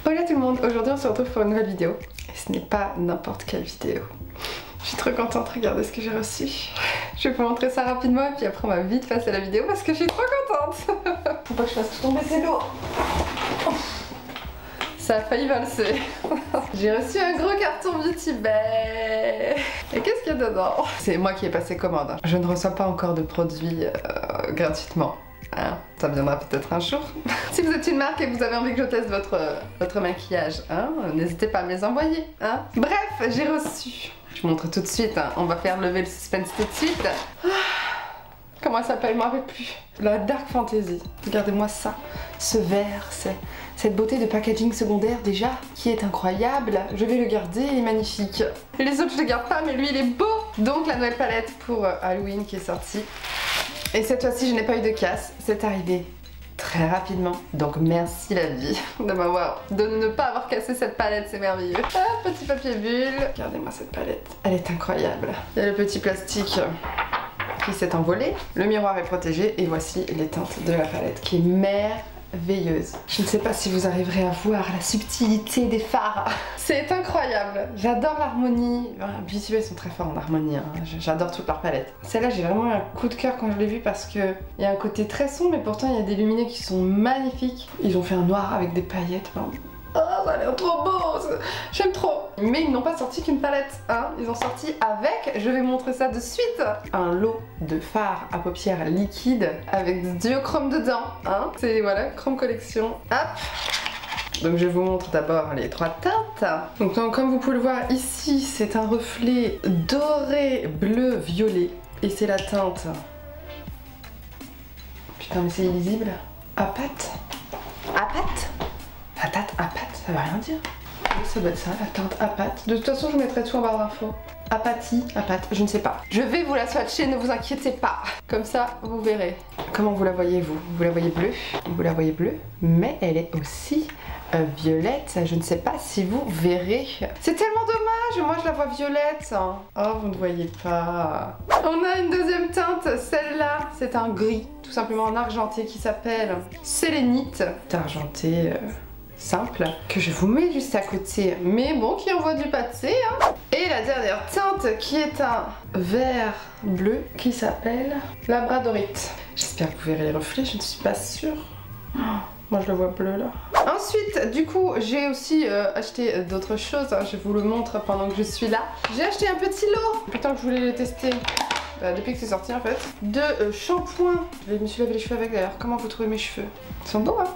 Hola tout le monde, aujourd'hui on se retrouve pour une nouvelle vidéo. Et ce n'est pas n'importe quelle vidéo. Je suis trop contente, regardez ce que j'ai reçu. Je vais vous montrer ça rapidement et puis après on va vite passer à la vidéo parce que je suis trop contente. Faut pas que je fasse tomber, c'est lourd. Ça a failli valser. J'ai reçu un gros carton Beauty Bay. Et qu'est-ce qu'il y a dedans? C'est moi qui ai passé commande. Je ne reçois pas encore de produits gratuitement. Hein, ça viendra peut-être un jour. Si vous êtes une marque et que vous avez envie que je teste votre maquillage, hein, n'hésitez pas à me les envoyer. Hein. Bref, j'ai reçu. Je vous montre tout de suite. Hein. On va faire lever le suspense tout de suite. Comment elle s'appelle? Je ne me rappelle plus. La Dark Fantasy. Regardez-moi ça. Ce vert, cette beauté de packaging secondaire déjà, qui est incroyable. Je vais le garder, il est magnifique. Et les autres, je les garde pas, mais lui, il est beau. Donc la nouvelle palette pour Halloween qui est sortie. Et cette fois-ci, je n'ai pas eu de casse. C'est arrivé très rapidement. Donc merci la vie de ne pas avoir cassé cette palette, c'est merveilleux. Ah, petit papier bulle. Regardez-moi cette palette. Elle est incroyable. Il y a le petit plastique qui s'est envolé. Le miroir est protégé et voici les teintes de la palette qui est merveilleuse. Je ne sais pas si vous arriverez à voir la subtilité des fards. C'est incroyable. J'adore l'harmonie. Beauty Bay sont très forts en harmonie. Hein. J'adore toute leur palette. Celle-là, j'ai vraiment eu un coup de cœur quand je l'ai vue parce que il y a un côté très sombre, mais pourtant il y a des lumineux qui sont magnifiques. Ils ont fait un noir avec des paillettes. Oh, ça a l'air trop beau! J'aime trop! Mais ils n'ont pas sorti qu'une palette, hein. Ils ont sorti avec, je vais vous montrer ça de suite, un lot de fards à paupières liquides avec du duochrome dedans, hein. C'est, voilà, Chrome Collection. Hop! Donc je vous montre d'abord les trois teintes. Donc comme vous pouvez le voir ici, c'est un reflet doré, bleu, violet. Et c'est la teinte... Putain mais c'est illisible. À pâte. À pâte. À pâte, ça veut rien dire. Oui, ça doit être ça, la teinte à pâte. De toute façon, je vous mettrai tout en barre d'infos. Apathie, à pâte, je ne sais pas. Je vais vous la swatcher, ne vous inquiétez pas. Comme ça, vous verrez. Comment vous la voyez, vous? Vous la voyez bleue? Vous la voyez bleue, mais elle est aussi violette. Je ne sais pas si vous verrez. C'est tellement dommage, moi je la vois violette. Oh, vous ne voyez pas. On a une deuxième teinte, celle-là, c'est un gris, tout simplement en argenté, qui s'appelle Sélénite. C'est argenté... simple, que je vous mets juste à côté, mais bon, qui envoie du pâté, hein. Et la dernière teinte qui est un vert bleu qui s'appelle Labradorite. J'espère que vous verrez les reflets, je ne suis pas sûre. Oh, moi je le vois bleu là. Ensuite, du coup, j'ai aussi acheté d'autres choses, hein. Je vous le montre pendant que je suis là. J'ai acheté un petit lot, putain que je voulais les tester. Depuis que c'est sorti en fait. De shampoing. Je me suis lavé les cheveux avec d'ailleurs. Comment vous trouvez mes cheveux? Ils sont beaux, hein?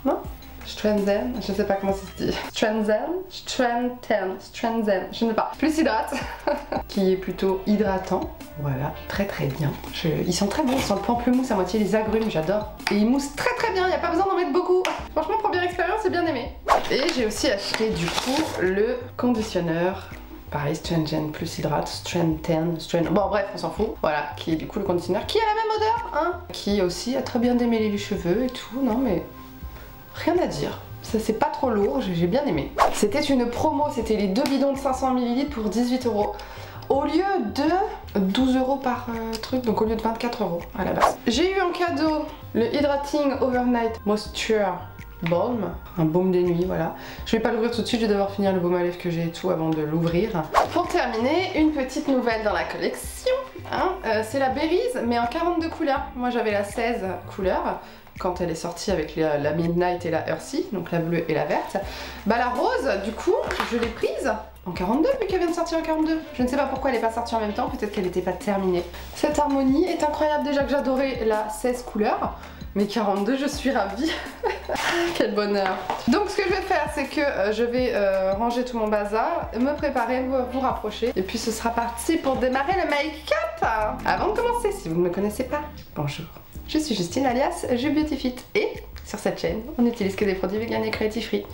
Non? Stranzen, je sais pas comment ça se dit. Stranzen, je ne sais pas. Plus hydrate, qui est plutôt hydratant. Voilà, très très bien. Ils sont très bons, ils sont le pamplemousse à moitié les agrumes, j'adore. Et ils moussent très très bien, il n'y a pas besoin d'en mettre beaucoup. Franchement, première expérience, c'est bien aimé. Et j'ai aussi acheté du coup le conditionneur. Pareil, Strangen plus hydrate, bon bref, on s'en fout. Voilà, qui est du coup le conditionneur qui a la même odeur, hein. Qui aussi a très bien démêlé les cheveux et tout, non mais... rien à dire, ça c'est pas trop lourd, j'ai bien aimé. C'était une promo, c'était les 2 bidons de 500 ml pour 18 € au lieu de 12 € par truc, donc au lieu de 24 € à la base. J'ai eu en cadeau le Hydrating Overnight Moisture Balm, un baume de nuit, voilà. Je vais pas l'ouvrir tout de suite, je vais devoir finir le baume à lèvres que j'ai et tout avant de l'ouvrir. Pour terminer, une petite nouvelle dans la collection, hein, c'est la Berries, mais en 42 couleurs. Moi j'avais la 16 couleurs. Quand elle est sortie avec la Midnight et la Earthy, donc la bleue et la verte. Bah la rose, du coup, je l'ai prise en 42, vu qu'elle vient de sortir en 42. Je ne sais pas pourquoi elle n'est pas sortie en même temps, peut-être qu'elle n'était pas terminée. Cette harmonie est incroyable, déjà que j'adorais la 16 couleurs, mais 42, je suis ravie. Quel bonheur. Donc ce que je vais faire, c'est que je vais ranger tout mon bazar, me préparer, vous rapprocher, et puis ce sera parti pour démarrer le make-up. Avant de commencer, si vous ne me connaissez pas, bonjour. Je suis Justine alias JuBeautyFit et sur cette chaîne, on n'utilise que des produits vegan et cruelty free.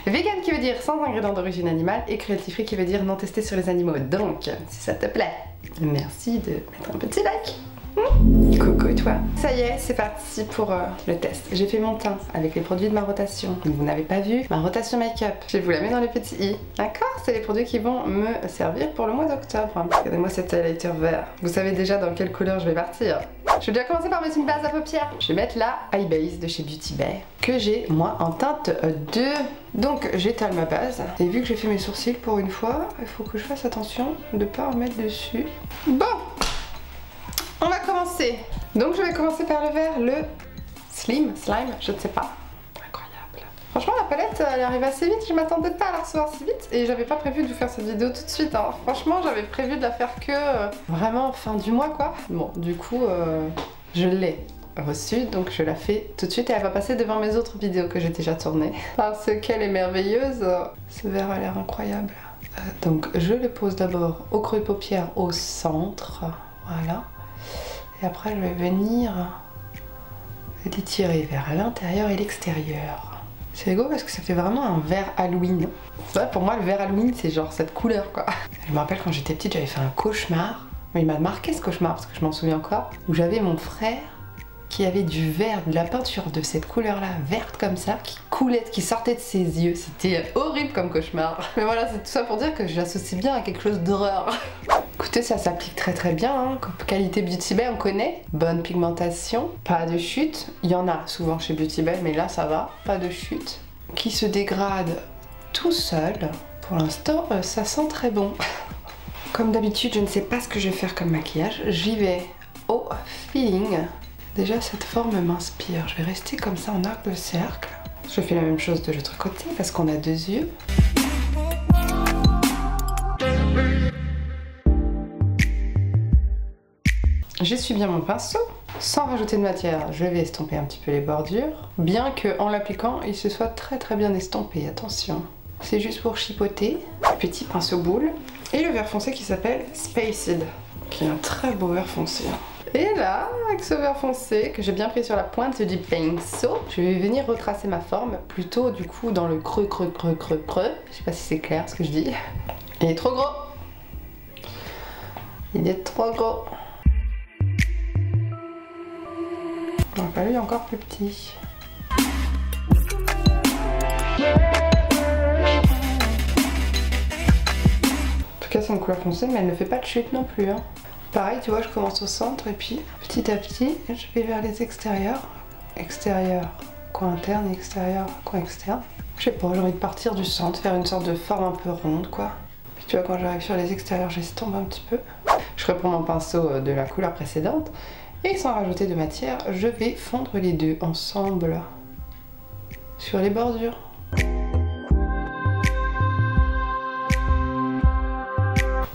Vegan qui veut dire sans ingrédients d'origine animale et cruelty free qui veut dire non testé sur les animaux. Donc, si ça te plaît, merci de mettre un petit like. Coucou et toi. Ça y est, c'est parti pour le test. J'ai fait mon teint avec les produits de ma rotation. Vous n'avez pas vu ma rotation make-up. Je vous la mets dans les petits i. D'accord? C'est les produits qui vont me servir pour le mois d'octobre. Regardez-moi cet highlighter vert. Vous savez déjà dans quelle couleur je vais partir. Je vais déjà commencer par mettre une base à paupières. Je vais mettre la Eye Base de chez Beauty Bay que j'ai moi en teinte 2. Donc j'étale ma base. Et vu que j'ai fait mes sourcils pour une fois, il faut que je fasse attention de ne pas en mettre dessus. Bon, on va commencer. Donc je vais commencer par le vert, le slime, je ne sais pas. Incroyable. Franchement la palette elle arrive assez vite, je m'attendais pas à la recevoir si vite et j'avais pas prévu de vous faire cette vidéo tout de suite. Hein. Franchement j'avais prévu de la faire que vraiment fin du mois quoi. Bon du coup je l'ai reçue donc je la fais tout de suite et elle va passer devant mes autres vidéos que j'ai déjà tournées. Parce qu'elle est merveilleuse. Ce vert a l'air incroyable. Donc je le pose d'abord au creux de paupière au centre. Voilà. Et après je vais venir l'étirer vers l'intérieur et l'extérieur. C'est rigolo parce que ça fait vraiment un vert Halloween. Ouais, pour moi le vert Halloween c'est genre cette couleur quoi. Je me rappelle quand j'étais petite j'avais fait un cauchemar. Mais il m'a marqué ce cauchemar parce que je m'en souviens encore. Où j'avais mon frère qui avait du vert, de la peinture de cette couleur là, verte comme ça, qui coulait, qui sortait de ses yeux. C'était horrible comme cauchemar. Mais voilà, c'est tout ça pour dire que je l'associe bien à quelque chose d'horreur. Écoutez, ça s'applique très bien, hein. Qualité Beauty Bay, on connaît. Bonne pigmentation, pas de chute. Il y en a souvent chez Beauty Bay, mais là ça va, pas de chute. Qui se dégrade tout seul. Pour l'instant, ça sent très bon. Comme d'habitude, je ne sais pas ce que je vais faire comme maquillage. J'y vais au feeling. Déjà, cette forme m'inspire. Je vais rester comme ça en arc de cercle. Je fais la même chose de l'autre côté parce qu'on a deux yeux. J'essuie bien mon pinceau. Sans rajouter de matière, je vais estomper un petit peu les bordures. Bien qu'en l'appliquant, il se soit très bien estompé. Attention. C'est juste pour chipoter. Petit pinceau boule. Et le vert foncé qui s'appelle Spaced. Qui est un très beau vert foncé. Et là, avec ce vert foncé que j'ai bien pris sur la pointe du pinceau, je vais venir retracer ma forme plutôt du coup dans le creux. Je sais pas si c'est clair ce que je dis. Il est trop gros. Il est trop gros. Il aurait fallu encore plus petit. En tout cas c'est une couleur foncée mais elle ne fait pas de chute non plus. Hein. Pareil, tu vois, je commence au centre et puis petit à petit, je vais vers les extérieurs. Extérieur, coin interne, extérieur, coin externe. Je sais pas, j'ai envie de partir du centre, faire une sorte de forme un peu ronde, quoi. Puis tu vois, quand j'arrive sur les extérieurs, j'estompe un petit peu. Je reprends mon pinceau de la couleur précédente et sans rajouter de matière, je vais fondre les deux ensemble sur les bordures.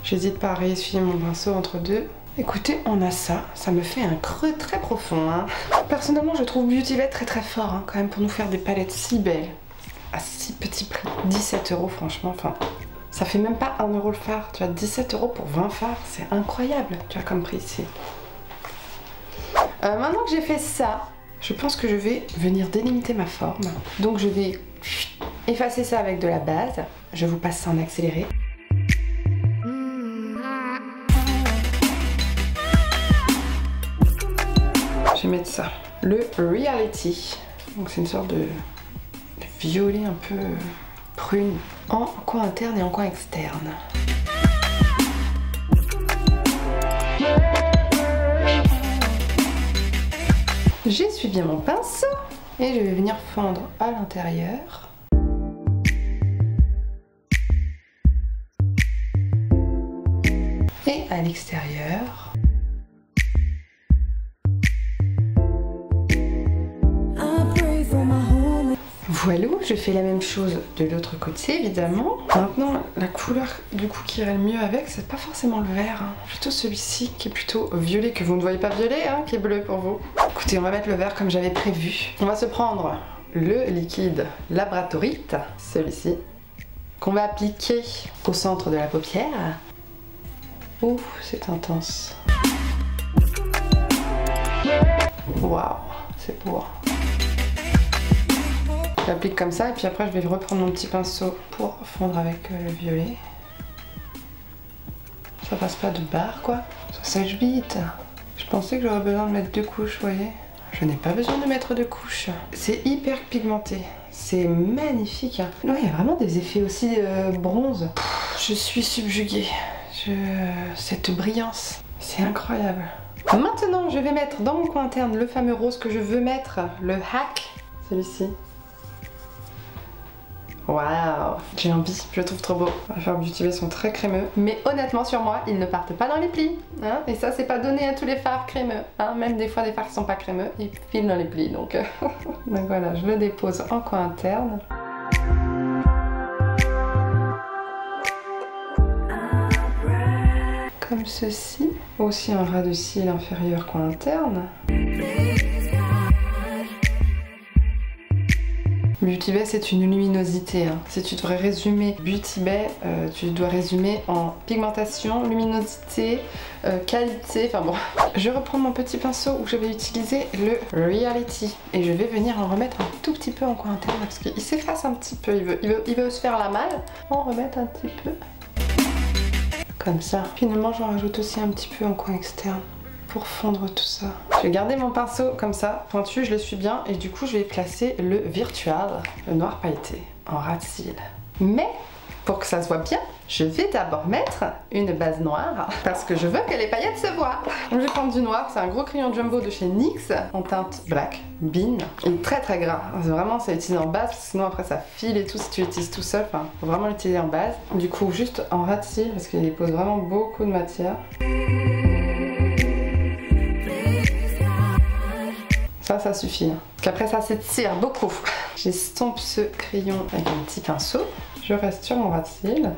J'hésite pas à réessuyer mon pinceau entre deux. Écoutez, on a ça. Ça me fait un creux très profond. Hein. Personnellement, je trouve Beauty Bay très fort hein, quand même pour nous faire des palettes si belles. À si petit prix. 17 € franchement. Enfin, ça fait même pas 1 € le fard. Tu vois, 17 € pour 20 fards. C'est incroyable. Tu vois, comme prix ici. Maintenant que j'ai fait ça, je pense que je vais venir délimiter ma forme. Donc je vais effacer ça avec de la base. Je vous passe ça en accéléré. Je vais mettre ça. Le Reality. Donc c'est une sorte de violet un peu prune en coin interne et en coin externe. J'essuie bien mon pinceau et je vais venir fondre à l'intérieur. Et à l'extérieur. Voilà, je fais la même chose de l'autre côté évidemment. Maintenant la couleur du coup qui irait le mieux avec, c'est pas forcément le vert, hein. Plutôt celui-ci qui est plutôt violet, que vous ne voyez pas violet, hein, qui est bleu pour vous. Écoutez, on va mettre le vert comme j'avais prévu. On va se prendre le liquide Labratorite, celui-ci, qu'on va appliquer au centre de la paupière. Ouh, c'est intense. Waouh, c'est beau. J'applique comme ça et puis après je vais reprendre mon petit pinceau pour fondre avec le violet. Ça passe pas de barre quoi, ça sèche vite. Je pensais que j'aurais besoin de mettre 2 couches, vous voyez. Je n'ai pas besoin de mettre 2 couches. C'est hyper pigmenté. C'est magnifique. Hein. Ouais, il y a vraiment des effets aussi bronze. Je suis subjuguée. Cette brillance, c'est incroyable. Maintenant, je vais mettre dans mon coin interne le fameux rose que je veux mettre, le hack, celui-ci. Waouh, j'ai envie, je le trouve trop beau. Les fards Beauty Bay sont très crémeux, mais honnêtement sur moi, ils ne partent pas dans les plis. Hein, et ça, c'est pas donné à tous les fards crémeux. Hein, même des fois, des fards qui sont pas crémeux, ils filent dans les plis. Donc, donc voilà, je le dépose en coin interne. Comme ceci. Aussi un ras de cils inférieur coin interne. Beauty Bay, c'est une luminosité. Hein. Si tu devrais résumer Beauty Bay, tu dois résumer en pigmentation, luminosité, qualité, enfin bon. Je reprends mon petit pinceau où je vais utiliser le Reality. Et je vais venir en remettre un tout petit peu en coin interne parce qu'il s'efface un petit peu. Il veut se faire la malle. En remettre un petit peu. Comme ça. Finalement, j'en rajoute aussi un petit peu en coin externe. Pour fondre tout ça. Je vais garder mon pinceau comme ça, pointu, je l'essuie bien et du coup je vais placer le Virtual, le noir pailleté, en ras de cils. Mais pour que ça se voit bien, je vais d'abord mettre une base noire parce que je veux que les paillettes se voient. Je vais prendre du noir, c'est un gros crayon jumbo de chez NYX en teinte Black Bean. Il est très très gras, vraiment c'est utilisé en base parce que sinon après ça file et tout si tu l'utilises tout seul, enfin faut vraiment l'utiliser en base. Du coup juste en ras de cils parce qu'il dépose vraiment beaucoup de matière. Ça suffit. Parce qu'après ça s'étire beaucoup. J'estompe ce crayon avec un petit pinceau. Je reste sur mon ras de cils.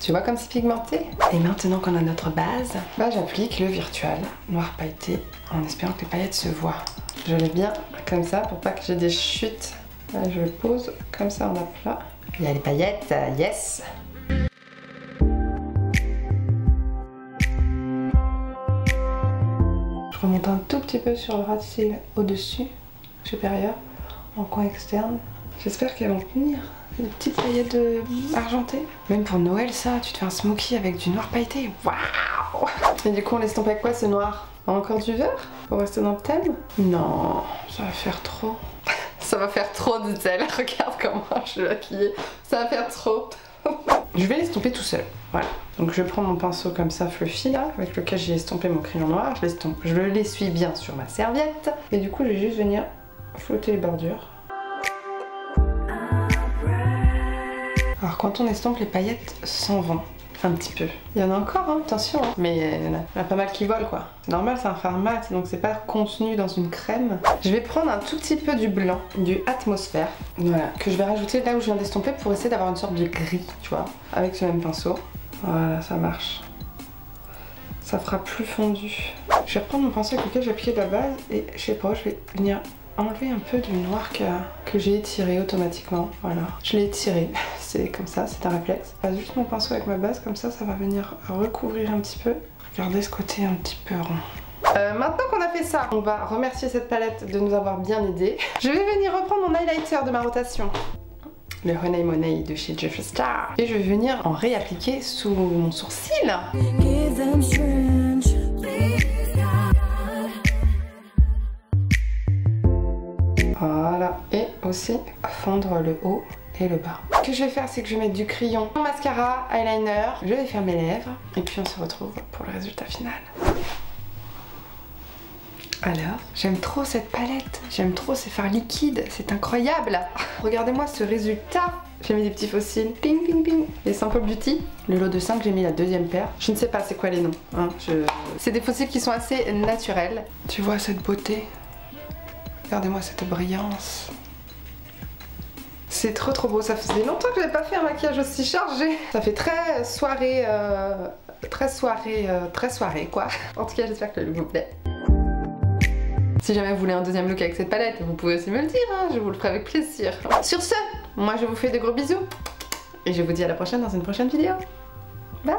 Tu vois comme c'est pigmenté? Et maintenant qu'on a notre base, bah, j'applique le Virtual noir pailleté en espérant que les paillettes se voient. Je l'ai bien comme ça pour pas que j'ai des chutes. Là, je le pose comme ça en aplat. Il y a les paillettes, yes! Je remonte un tout petit peu sur le ras de cils au-dessus, supérieur, en coin externe. J'espère qu'elles vont tenir. Des petites paillettes argentées. Même pour Noël, ça, tu te fais un smoky avec du noir pailleté. Waouh! Et du coup, on l'estompe avec quoi ce noir? Encore du vert? Pour rester dans le thème? Non, ça va faire trop. Ça va faire trop, dit-elle. Regarde comment je vais l'appuyer. Ça va faire trop. Je vais l'estomper tout seul, voilà. Donc je prends mon pinceau comme ça fluffy là, avec lequel j'ai estompé mon crayon noir, je l'estompe, je l'essuie bien sur ma serviette, et du coup je vais juste venir flouter les bordures. Alors quand on estompe, les paillettes s'en vont un petit peu. Il y en a encore, hein, attention, hein. Mais il y en a pas mal qui volent quoi. C'est normal, c'est un fard mat, donc c'est pas contenu dans une crème. Je vais prendre un tout petit peu du blanc, du Atmosphère, voilà, que je vais rajouter là où je viens d'estomper pour essayer d'avoir une sorte de gris, tu vois, avec ce même pinceau. Voilà, ça marche. Ça fera plus fondu. Je vais reprendre mon pinceau avec lequel j'ai appuyé la base et je sais pas, je vais venir enlever un peu du noir que j'ai étiré automatiquement. Voilà, je l'ai étiré, c'est comme ça, c'est un réflexe. Je passe juste mon pinceau avec ma base, comme ça, ça va venir recouvrir un petit peu. Regardez ce côté un petit peu rond. Maintenant qu'on a fait ça, on va remercier cette palette de nous avoir bien aidé. Je vais venir reprendre mon highlighter de ma rotation. Le Honey Money de chez Jeffree Star. Et je vais venir en réappliquer sous mon sourcil. Voilà. Et aussi fondre le haut et le bas. Ce que je vais faire, c'est que je vais mettre du crayon, mon mascara, eyeliner, je vais faire mes lèvres. Et puis on se retrouve pour le résultat final. Alors, j'aime trop cette palette, j'aime trop ces fards liquides, c'est incroyable. Regardez-moi ce résultat. J'ai mis des petits fossiles, ping ping ping. Les Simple Beauty, le lot de 5, j'ai mis la deuxième paire. Je ne sais pas c'est quoi les noms, hein. C'est des fossiles qui sont assez naturels. Tu vois cette beauté? Regardez-moi cette brillance. C'est trop beau, ça faisait longtemps que j'avais pas fait un maquillage aussi chargé. Ça fait très soirée, très soirée quoi. En tout cas, j'espère que le look vous plaît. Si jamais vous voulez un deuxième look avec cette palette, vous pouvez aussi me le dire, hein, je vous le ferai avec plaisir. Sur ce, moi je vous fais de gros bisous et je vous dis à la prochaine dans une prochaine vidéo. Bye!